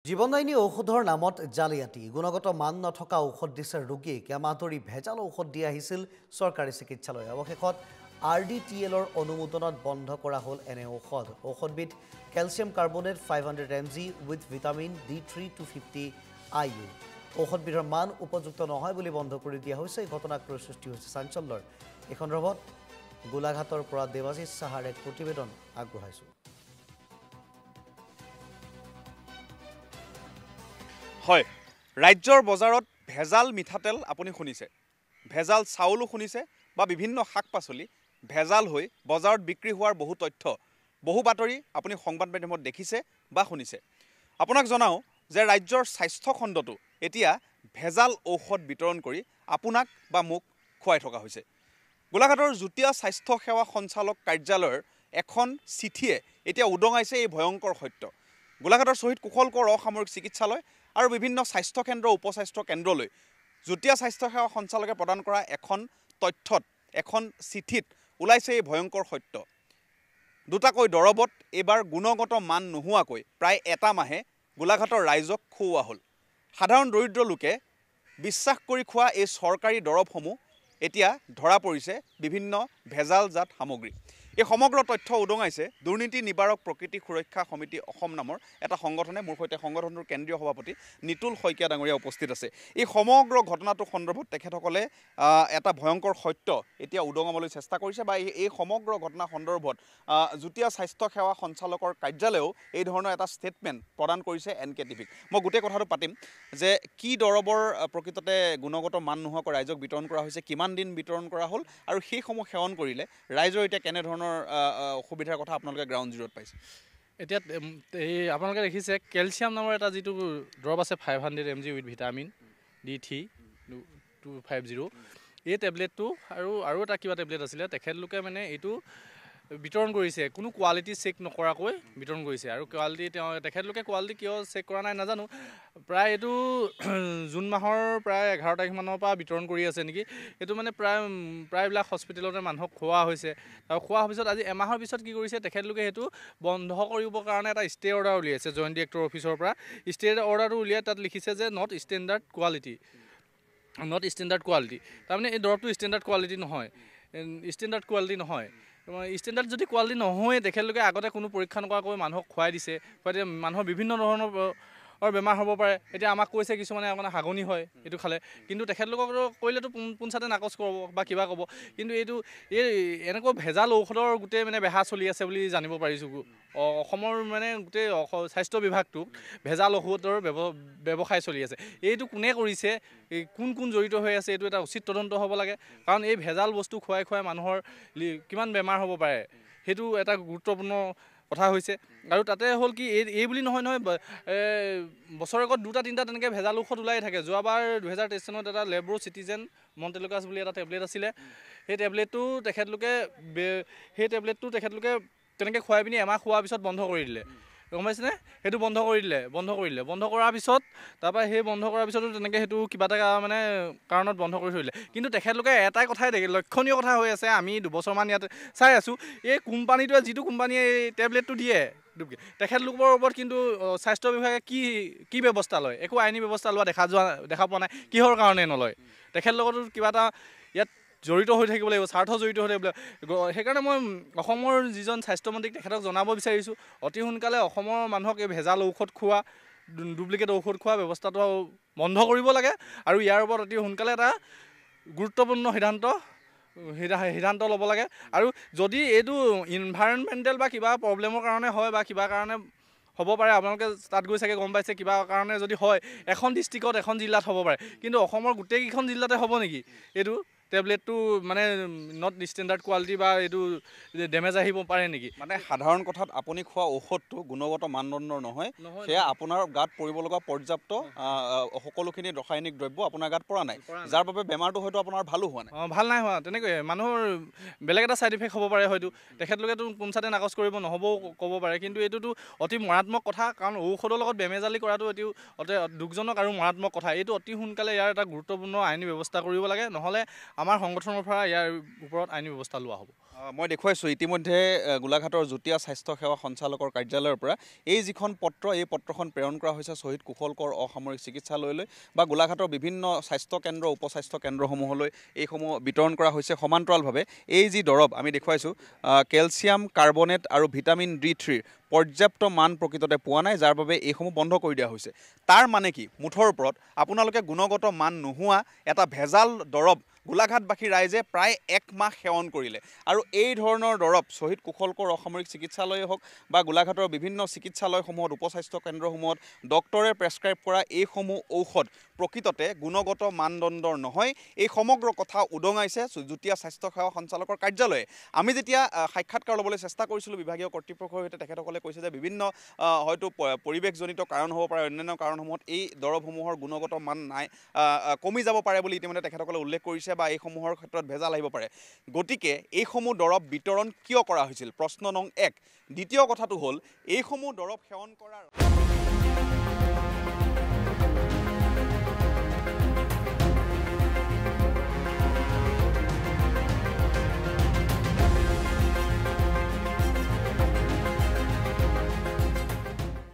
জীৱনদায়িনী ঔষধৰ নামত জালিয়াতি গুণগত মান নথকা ঔষধ দিছে ৰোগীক এমাহ ধৰি ভেজাল ঔষধ দি আহিছিল চৰকাৰী চিকিৎসালয় অৱশেষত RDTLৰ অনুমোদনত বন্ধ কৰা হ'ল এনে ঔষধবিধ calcium carbonate 500 mg with vitamin D3 250 IU ঔষধবিধৰ মান উপযুক্ত নহয় বুলি বন্ধ কৰি দিয়া হৈছে এই ঘটনাক লৈ সৃষ্টি হৈছে চাঞ্চল্যৰ এই সন্দৰ্ভত গোলাঘাটৰ পৰা দেৱাশিষ সাহাৰ এক প্ৰতিবেদন আগবঢ়াইছো হয় ৰাজ্যৰ বজাৰত ভেজাল মিঠাতেল আপুনি শুনিছে ভেজাল চাউলো শুনিছে বা বিভিন্ন শাক-পাচলি ভেজাল হৈ বজাৰত বিক্ৰী হোৱাৰ বহু তথ্য বহু বাতৰি আপুনি সংবাদ মাধ্যমত দেখিছে বা শুনিছে আপোনাক জনাও যে ৰাজ্যৰ স্বাস্থ্য খণ্ডটো এতিয়া ভেজাল ঔষধ বিতৰণ কৰি আপোনাক বা মোক খুৱাই থকা হৈছে গোলাঘাটৰ যুটীয়া স্বাস্থ্য সেৱা সঞ্চালক কাৰ্যালয়ৰ এখন চিঠিয়ে এতিয়া উদঙাইছে এই ভয়ংকৰ সত্য গোলাঘাটৰ শহীদ কুশল কোঁৱৰ অসামৰিক চিকিৎসালয় আৰু বিভিন্ন স্বাস্থ্য কেন্দ্ৰ উপস্বাস্থ্য কেন্দ্ৰলৈ যুটীয়া স্বাস্থ্য সেৱা সঞ্চালকে প্ৰদান কৰা এখন তথ্যত এখন চিঠিত ওলাইছে এই ভয়ংকৰ সত্য দুটাকৈ দৰবত এবাৰ গুণগত মান নোহোৱাকৈ প্ৰায় এটা মাহে গোলাঘাটৰ ৰাইজক খুওৱা হ'ল সাধাৰণ দৰিদ্ৰ লোকে বিশ্বাস কৰি খোৱা এই চৰকাৰী দৰবসমূহ এতিয়া ধৰা পৰিছে বিভিন্ন ভেজালজাত সামগ্ৰী এই সমগ্ৰ তথ্য উদঙাইছে দুৰ্নীতি নিবাৰক প্ৰকৃতি সুৰক্ষা সমিতি অসম নামৰ এটা সংগঠনে মোৰ সৈতে সংগঠনটোৰ কেন্দ্ৰীয় সভাপতি নিতুল শইকীয়া ডাঙৰীয়া উপস্থিত আছে এই সমগ্ৰ ঘটনাটোৰ সন্দৰ্ভত তেখেতসকলে এটা ভয়ংকৰ সত্য এতিয়া উদঙাবলৈ চেষ্টা কৰিছে বা এই সমগ্ৰ ঘটনা সন্দৰ্ভত যুটীয়া স্বাস্থ্য সেৱা সঞ্চালকৰ কাৰ্যালয়েও এই ধৰণৰ এটা ষ্টেটমেণ্ট প্ৰদান কৰিছে NKTVক মই গোটেই কথাটো পাতিম যে কি দৰবৰ প্ৰকৃততে গুণগত মান নোহোৱাকৈ ৰাইজক বিতৰণ কৰা হৈছে কিমান দিন বিতৰণ কৰা হ'ল আৰু সেইসমূহ সেৱন কৰিলে ৰাইজৰ এতিয়া কেনেধৰণৰ অসুবিধাৰ কথা আপোনালোকে গ্ৰাউণ্ড জিৰোত পাইছে এতিয়া এই আপোনালোকে দেখিছে কেলছিয়াম নামৰ এটা যিটো দৰব আছে 500 mg উইথ ভিটামিন D3 250 এই টেবলেটটো আৰু এটা কিবা টেবলেট আছিলে তেখেতলোকে মানে এইটো বিতৰণ কৰিছে কোনো কোৱালিটি চেক নকৰাকৈ বিতৰণ কৰিছে আৰু কোৱালিটি তেখেতলোকে কোৱালিটি কিয় চেক কৰা নাই নাজানো প্ৰায় এইটো জুন মাহৰ প্ৰায় 11 তাৰিখমানৰ পৰা বিতৰণ কৰি আছে নেকি এইটো মানে প্ৰায়বিলাক হস্পিটেলতে মানুহক খোৱা হৈছে আৰু খোৱাৰ পিছত আজি এমাহৰ পিছত কি কৰিছে তেখেতলোকে সেইটো বন্ধ কৰিবৰ কাৰণে এটা ষ্টে অৰ্ডাৰ উলিয়াইছে জইণ্ট ডিৰেক্টৰ অফিচৰ পৰা ষ্টে অৰ্ডাৰটো উলিয়াই তাত লিখিছে যে নট ষ্টেণ্ডাৰ্ড কোৱালিটি তাৰমানে এই দৰবটো ষ্টেণ্ডাৰ্ড কোৱালিটি নহয় ষ্টেণ্ডাৰ্ড যদি কোৱালিটি নহয় তেখেতলোকে আগতে কোনো পৰীক্ষা নকৰাকৈ মানুহক খুৱাই দিছে মানুহৰ বিভিন্ন ধৰণৰ বেমাৰ হ'ব পাৰে এতিয়া আমাক কৈছে কিছুমানে আপোনাৰ হাগনি হয় এইটো খালে কিন্তু তেখেতলোকক কৰিলেতো পোনচাতে নাকচ কৰিব বা কিবা ক'ব কিন্তু এই এনেকুৱা ভেজাল ঔষধৰ গোটেই মানে বেহা চলি আছে বুলি জানিব পাৰিছোঁ অসমৰ মানে গোটেই স্বাস্থ্য বিভাগটোক ভেজাল ঔষধৰ ব্যৱসায় চলি আছে এইটো কোনে কৰিছে কোন জড়িত হৈ আছে এইটো এটা উচিত তদন্ত হ'ব লাগে কাৰণ এই ভেজাল বস্তু খুৱাই মানুহৰ কিমান বেমাৰ হ'ব পাৰে সেইটো এটা গুৰুত্বপূৰ্ণ কথা হৈছে আৰু তাতে হ'ল কি এই বুলি নহয় বছৰেকত 2-3টা তেনেকৈ ভেজাল ঔষধ ওলাই থাকে যোৱাবাৰ 2023 চনত এটা লেব্ৰো চিটিজেন মণ্টেলকাছ বুলি এটা টেবলেট আছিলে সেই টেবলেটটো তেখেতলোকে তেনেকৈ খুৱাই পিনি এমাহ খোৱাৰ পিছত বন্ধ কৰি দিলে গম পাইছেনে সেইটো বন্ধ কৰি দিলে বন্ধ কৰাৰ পিছত তাৰপৰা সেই বন্ধ কৰাৰ পিছতো তেনেকৈ সেইটো কিবা এটা মানে কাৰণত বন্ধ কৰি থৈ দিলে কিন্তু তেখেতলোকে এটাই কথাই দেখে লক্ষণীয় কথা হৈ আছে আমি 2 বছৰমান ইয়াত চাই আছোঁ এই কোম্পানীটোৱে যিটো কোম্পানীয়ে এই টেবলেটটো দিয়ে তেখেতলোকৰ ওপৰত কিন্তু স্বাস্থ্য বিভাগে কি ব্যৱস্থা লয় একো আইনী ব্যৱস্থা লোৱা দেখা পোৱা নাই কিহৰ কাৰণে নলয় তেখেতলোকতো কিবা এটা ইয়াত জড়িত হৈ থাকিব লাগিব স্বাৰ্থ জড়িত হৈ থাকিব লাগিব সেইকাৰণে মই অসমৰ যিজন স্বাস্থ্যমন্ত্ৰীক তেখেতক জনাব বিচাৰিছোঁ অতি সোনকালে অসমৰ মানুহক এই ভেজাল ঔষধ খোৱা ডুপ্লিকেট ঔষধ খোৱা ব্যৱস্থাটো বন্ধ কৰিব লাগে আৰু ইয়াৰ ওপৰত অতি সোনকালে এটা গুৰুত্বপূৰ্ণ সিদ্ধান্ত ল'ব লাগে আৰু যদি এইটো ইনভাইৰনমেণ্টেল বা কিবা প্ৰব্লেমৰ কাৰণে হয় বা কিবা কাৰণে হ'ব পাৰে আপোনালোকে তাত গৈ চাগে গম পাইছে কিবা কাৰণে যদি হয় এখন ডিষ্ট্ৰিক্টত এখন জিলাত হ'ব পাৰে কিন্তু অসমৰ গোটেইকেইখন জিলাতে হ'ব নেকি এইটো টেবলেটটো মানে নট ষ্টেণ্ডাৰ্ড কোৱালিটি বা এইটো ডেমেজ আহিব পাৰে নেকি মানে সাধাৰণ কথাত আপুনি খোৱা ঔষধটো গুণগত মানদণ্ডৰ নহয় সেয়া আপোনাৰ গাত পৰিব লগা পৰ্যাপ্ত সকলোখিনি ৰাসায়নিক দ্ৰব্য আপোনাৰ গাত পৰা নাই যাৰ বাবে বেমাৰটো হয়তো আপোনাৰ ভালো হোৱা নাই ভাল নাই হোৱা তেনেকৈ মানুহৰ বেলেগ এটা ছাইড ইফেক্ট হ'ব পাৰে হয়তো তেখেতলোকেতো পোনচাতে নাকচ কৰিব নহ'বও ক'ব পাৰে কিন্তু এইটোতো অতি মাৰাত্মক কথা কাৰণ ঔষধৰ লগত বেমেজালি কৰাটো অতি দুখজনক আৰু মাৰাত্মক কথা এইটো অতি সোনকালে ইয়াৰ এটা গুৰুত্বপূৰ্ণ আইনী ব্যৱস্থা কৰিব লাগে নহ'লে আমাৰ সংগঠনৰ পৰা ইয়াৰ ওপৰত আইনী ব্যৱস্থা লোৱা হ'ব মই দেখুৱাইছোঁ ইতিমধ্যে গোলাঘাটৰ যুটীয়া স্বাস্থ্য সেৱা সঞ্চালকৰ কাৰ্যালয়ৰ পৰা এই যিখন পত্ৰ এই পত্ৰখন প্ৰেৰণ কৰা হৈছে শ্বহীদ কুশলকৰ অসামৰিক চিকিৎসালয়লৈ বা গোলাঘাটৰ বিভিন্ন স্বাস্থ্য কেন্দ্ৰ উপস্বাস্থ্য কেন্দ্ৰসমূহলৈ এইসমূহ বিতৰণ কৰা হৈছে সমান্তৰালভাৱে এই যি দৰৱ আমি দেখুৱাইছোঁ কেলছিয়াম কাৰ্বনেট আৰু ভিটামিন D3 পৰ্যাপ্ত মান প্ৰকৃততে পোৱা নাই যাৰ বাবে এইসমূহ বন্ধ কৰি দিয়া হৈছে তাৰ মানে কি মুঠৰ ওপৰত আপোনালোকে গুণগত মান নোহোৱা এটা ভেজাল দৰৱ গোলাঘাটবাসী ৰাইজে প্ৰায় 1 মাহ সেৱন কৰিলে আৰু এই ধৰণৰ দৰৱ শ্বহীদ কুশলকৰ অসামৰিক চিকিৎসালয়ে হওক বা গোলাঘাটৰ বিভিন্ন চিকিৎসালয়সমূহত উপস্বাস্থ্য কেন্দ্ৰসমূহত ডক্টৰে প্ৰেছক্ৰাইব কৰা এইসমূহ ঔষধ প্ৰকৃততে গুণগত মানদণ্ডৰ নহয় এই সমগ্ৰ কথা উদঙাইছে যুটীয়া স্বাস্থ্য সেৱা সঞ্চালকৰ কাৰ্যালয়ে আমি যেতিয়া সাক্ষাৎকাৰ ল'বলৈ চেষ্টা কৰিছিলোঁ বিভাগীয় কৰ্তৃপক্ষৰ সৈতে তেখেতসকলে কৈছে যে বিভিন্ন হয়তো পৰিৱেশজনিত কাৰণ হ'ব পাৰে অন্যান্য কাৰণসমূহত এই দৰৱসমূহৰ গুণগত মান নাই কমি যাব পাৰে বুলি ইতিমধ্যে তেখেতসকলে উল্লেখ কৰিছে বা এইসমূহৰ ক্ষেত্ৰত ভেজাল আহিব পাৰে গতিকে এইসমূহ দৰৱ বিতৰণ কিয় কৰা হৈছিল প্ৰশ্ন নং 1 দ্বিতীয় কথাটো হ'ল এইসমূহ দৰৱ সেৱন কৰাৰ